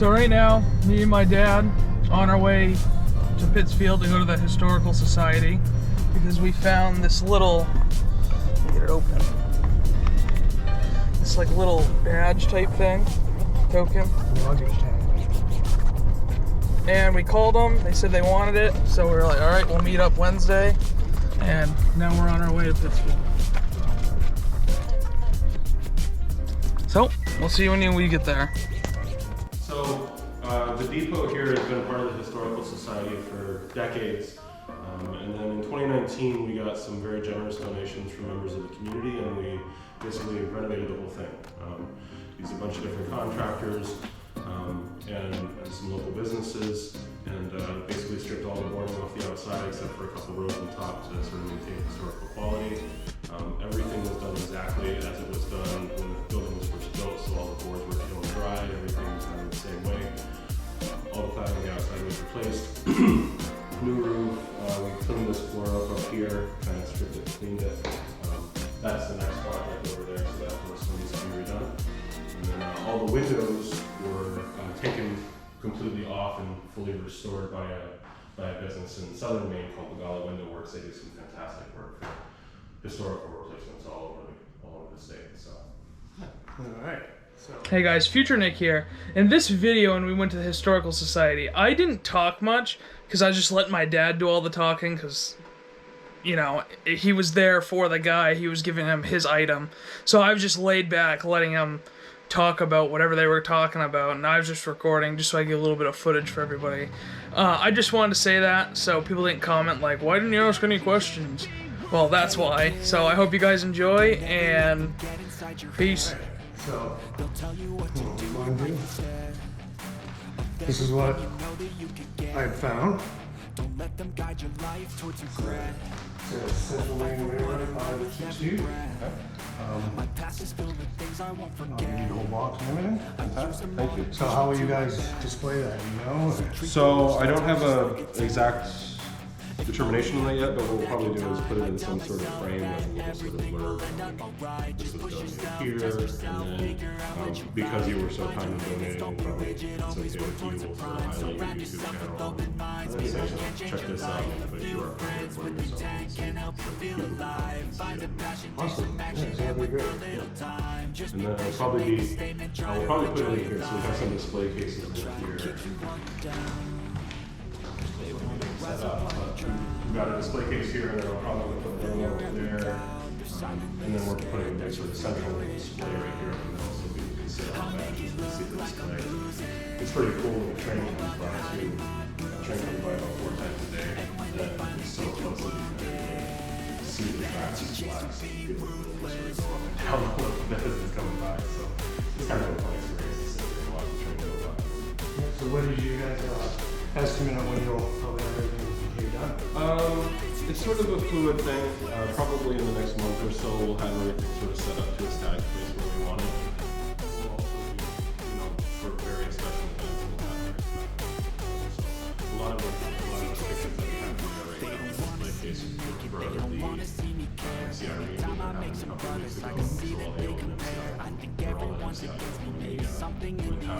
So right now, me and my dad on our way to Pittsfield to go to the Historical Society because we found this little, let me get it open, this like little badge type thing, token. And we called them, they said they wanted it, so we were like, alright, we'll meet up Wednesday, and now we're on our way to Pittsfield. So, we'll see you when we get there. So, the depot here has been part of the Historical Society for decades. And then in 2019, we got some very generous donations from members of the community, and we basically renovated the whole thing. Used a bunch of different contractors and some local businesses, and basically stripped all the boarding off the outside except for a couple rows on top to sort of maintain historical quality. Everything was done exactly as it was done when the building was first built, so all the boards were kiln dried, everything was done the same way. All the cladding on the outside was replaced. New roof, we cleaned this floor up here, kind of stripped it, cleaned it. That's the next project over there, so that work still needs to be redone. And then all the windows were taken completely off and fully restored by a business in southern Maine called Gala Window Works. They do some fantastic work for historical replacements all over the state. So, all right. So. Hey guys, Future Nick here. In this video, when we went to the Historical Society, I didn't talk much because I just let my dad do all the talking because, you know, he was there for the guy. He was giving him his item. So I was just laid back, letting him talk about whatever they were talking about, and I was just recording just so I get a little bit of footage for everybody. I just wanted to say that so people didn't comment like, why didn't you ask any questions? Well, that's why. So I hope you guys enjoy, and peace. So, this is what I found. It's Central Maine Railroad 522. I'll give you the whole box and everything. Thank you. So how will you guys display that, you know? So I don't have an exact determination on that yet, but what we'll probably do is put it in some sort of frame, like a little sort of blurb. This was donated here, and then because you were so kind of donating, we'll probably, it's okay with you, we'll sort of highlight your YouTube channel and say, check this out, and put a QR code for yourself. Awesome. Yeah, so that'd be great. And then it'll probably be, we'll probably put it in here, so we have some display cases in here. Set up, but we've got a display case here, and then I'll probably put a logo over there. And then we're putting a sort of central display right here in the middle, so people can sit on that and see the display. It's pretty cool when the train comes by too. The train comes by about 4 times a day, and it's so close that you can see the tracks and flags. People will sort of go up and down a little bit as it's coming by, so it's kind of a fun experience to sit there and watch the train go by. So what did you guys estimate on when you'll probably have everything done? It's sort of a fluid thing. Probably in the next month or so, we'll have everything sort of set up to a static place where we want it. We'll also do, you know, for various special events, we'll have various so a lot of the pictures that we have here right now in display cases for other leagues. CRE that happened a couple of weeks ago, so all the old MCI, we're all in MCI in the town.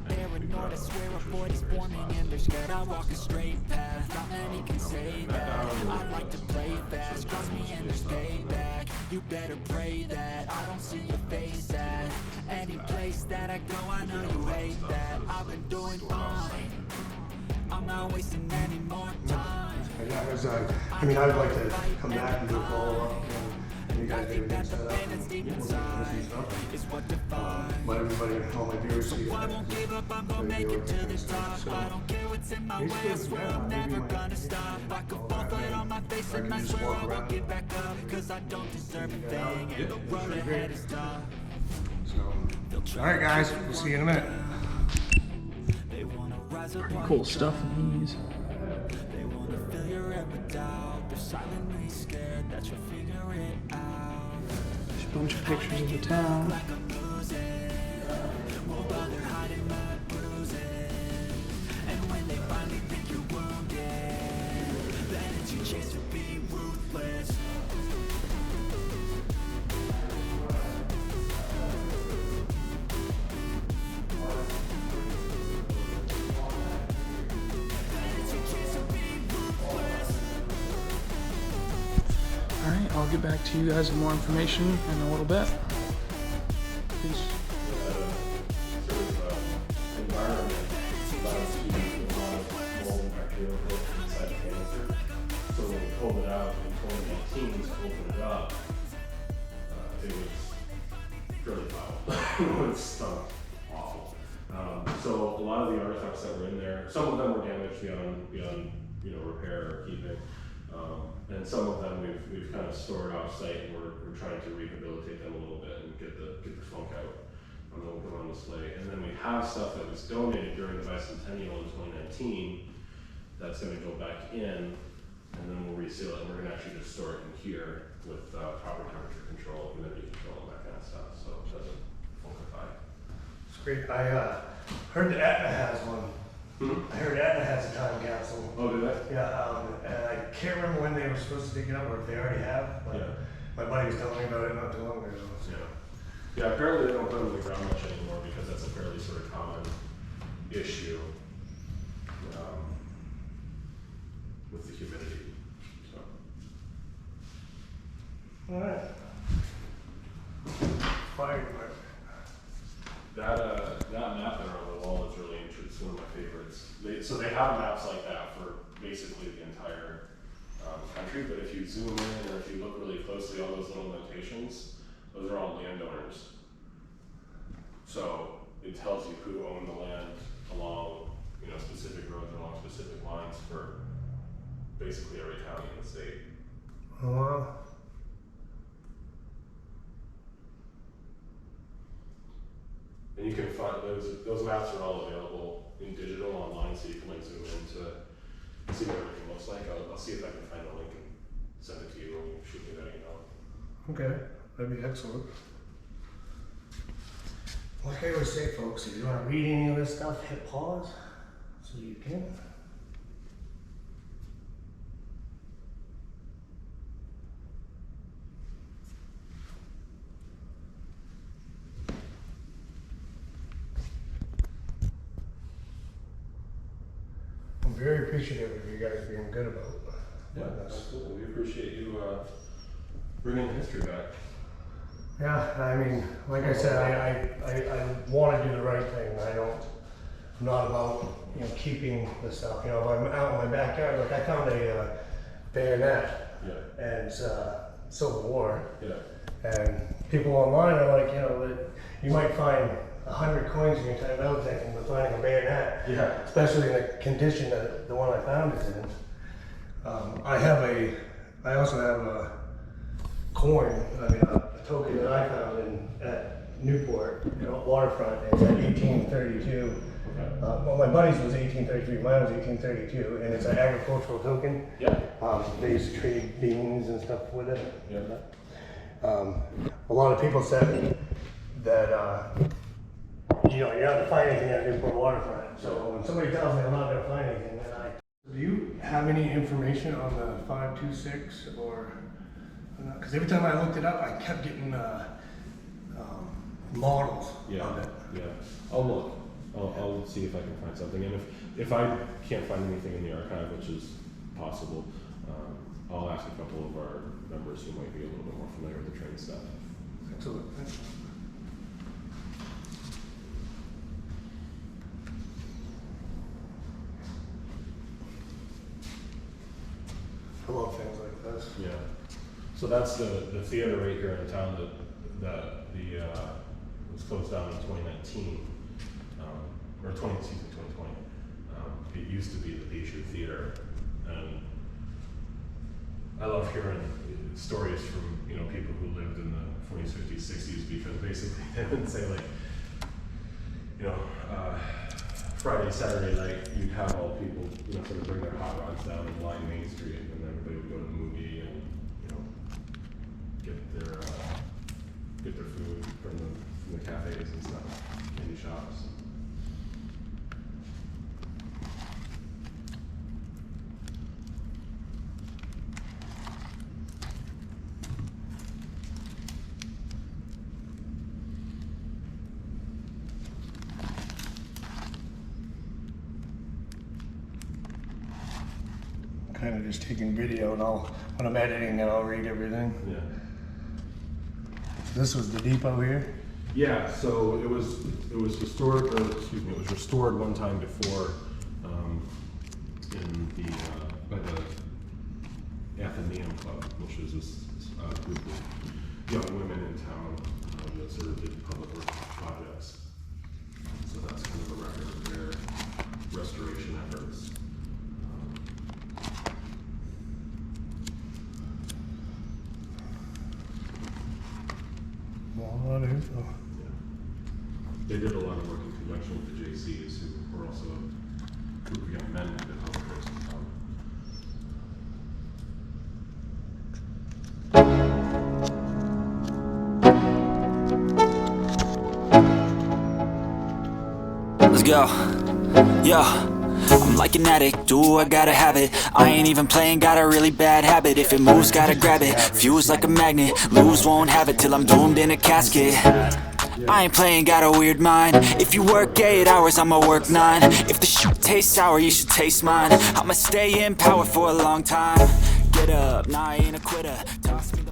Paranoid, I swear a void is forming and they're scared I walk a straight path. Not many can say that. I like to play fast, trust me and there's payback. You better pray that I don't see your face at any place that I go. I know you hate that. I've been doing fine. I'm not wasting any more time. I mean, I'd like to come back and do a follow-up, and you guys get everything set up, and we'll get this stuff. Let everybody, all my viewers see it. I won't give up, I'm gonna make it to the top. I don't care what's in my way, I swear I'm never gonna stop. I could fall flat on my face and I swear I won't get back up, cause I don't deserve a thing, and the road ahead is tough. Alright guys, we'll see you in a minute. Pretty cool stuff in these. They wanna fill your every doubt. They're silently scared that you'll figure it out. There's a bunch of pictures of the town. Like I'm losing, won't bother hiding my bruises. And when they finally think you're wounded, then it's your chance to be ruthless. I'll get back to you guys with more information in a little bit. Peace. Environment allows you to do a lot of mold and bacterial growth inside the canister. So when we pulled it out in 2018, we opened it up, it was fairly foul. It stunk awful. So a lot of the artifacts that were in there, some of them were damaged beyond repair or keeping. And some of them we've kind of stored off site, and we're trying to rehabilitate them a little bit and get the funk out. And then we'll put on display. And then we have stuff that was donated during the bicentennial in 2019 that's going to go back in, and then we'll reseal it, and we're going to actually just store it in here with proper temperature control, humidity control, and that kind of stuff, so it doesn't funkify. It's great. I heard that Aetna has one. I heard Aetna has a time capsule. Oh, do they? Yeah, and I can't remember when they were supposed to dig it up, or if they already have, but my buddy was telling me about it not too long ago. So. Yeah, apparently they don't put them in the ground much anymore because that's a fairly sort of common issue with the humidity. So. All right. Fire department. That map there on the wall is really interesting. It's one of my favorites. So they have maps like that for basically the entire country, but if you zoom in or if you look really closely, all those little notations, those are all landowners. So it tells you who owned the land along, specific roads along specific lines for basically every county in the state. Oh, wow. And you can find those maps are all available in digital online, so you can like zoom in to see what everything looks like. I'll see if I can find a link and send it to you when you shoot me that email. Okay, that'd be excellent. Like I always say, folks, if you want to read any of this stuff, hit pause so you can. I'm very appreciative of you guys being good about it. Yeah, absolutely. We appreciate you bringing history back. Yeah, I mean, like I said, I want to do the right thing. I'm not about keeping the stuff. If I'm out in my backyard, like I found a bayonet, and it's Civil War, and people online are like, that you might find 100 coins in your time out thinking we're finding a bayonet, especially in the condition that the one I found is in. I also have a coin, a token that I found at Newport, waterfront. It's at 1832. Well, my buddy's was 1833, mine was 1832, and it's an agricultural token. They used to trade beans and stuff with it. A lot of people said that you're not going to find anything at Newport waterfront. So when somebody tells me I'm not going to find anything, then do you have any information on the 526 or? Because every time I looked it up, I kept getting models of it. I'll look. I'll see if I can find something, and if I can't find anything in the archive, which is possible, I'll ask a couple of our members who might be a little bit more familiar with the train stuff. Excellent. I love things like this. So that's the theater right here in town that was closed down in 2019, or 2020. It used to be the Bijou Theater, and I love hearing stories from people who lived in the 40s, 50s, 60s, because basically they would say Friday, Saturday night, you'd have all people sort of bring their hot rods down and line Main Street, and everybody would go to the movie and get their food from the cafes and stuff, indie shops. kind of just taking video, and when I'm editing it, I'll read everything. Yeah. This was the depot here. Yeah. So it was restored, or excuse me, it was restored one time before in the by the Athenaeum Club, which is this group of young women in town that sort of did public works projects. So that's kind of a record of their restoration efforts. A lot of info. Yeah. They did a lot of work in conjunction with the JCs, who were also a group of young men who did public works in town. Let's go. Yo, I'm like an addict, do I gotta have it. I ain't even playing, got a really bad habit. If it moves, gotta grab it. Fuse like a magnet, lose, won't have it till I'm doomed in a casket. I ain't playing, got a weird mind. If you work 8 hours, I'ma work 9. If the shit tastes sour, you should taste mine. I'ma stay in power for a long time. Get up, nah, I ain't a quitter. Toss me the